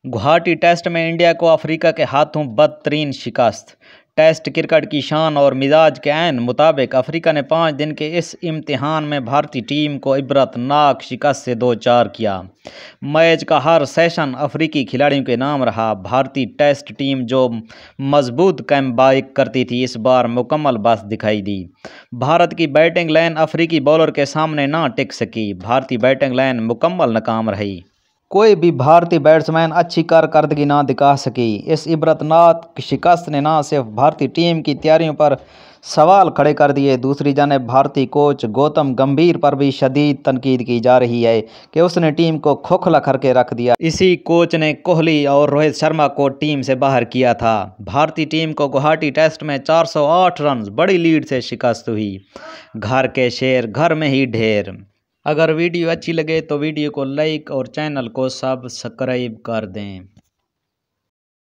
Guwahati test में India को Africa के हाथों बदतरीन शिकस्त। टेस्ट क्रिकेट की शान और मिजाज के ऐन मुताबिक अफ्रीका ने 5 दिन के इस इम्तिहान में भारतीय टीम को इबरतनाक शिकस्त से दो चार किया। मैच का हर सेशन अफ्रीकी खिलाड़ियों के नाम रहा। भारतीय टेस्ट टीम जो मजबूत कमबैक करती थी, इस बार मुकम्मल बस दिखाई दी। भारत की बैटिंग लाइन अफ्रीकी बॉलर के सामने ना टिक सकी। भारतीय बैटिंग लाइन मुकम्मल नाकाम रही। कोई भी भारतीय बैट्समैन अच्छी कारकर्दगी ना दिखा सकी। इस इबरतनाक शिकस्त ने न सिर्फ भारतीय टीम की तैयारियों पर सवाल खड़े कर दिए, दूसरी जानिब भारतीय कोच गौतम गंभीर पर भी शदीद तनकीद की जा रही है कि उसने टीम को खोखला करके रख दिया। इसी कोच ने कोहली और रोहित शर्मा को टीम से बाहर किया था। भारतीय टीम को गुवाहाटी टेस्ट में 408 रन बड़ी लीड से शिकस्त हुई। घर के शेर घर में ही ढेर। अगर वीडियो अच्छी लगे तो वीडियो को लाइक और चैनल को सब्सक्राइब कर दें।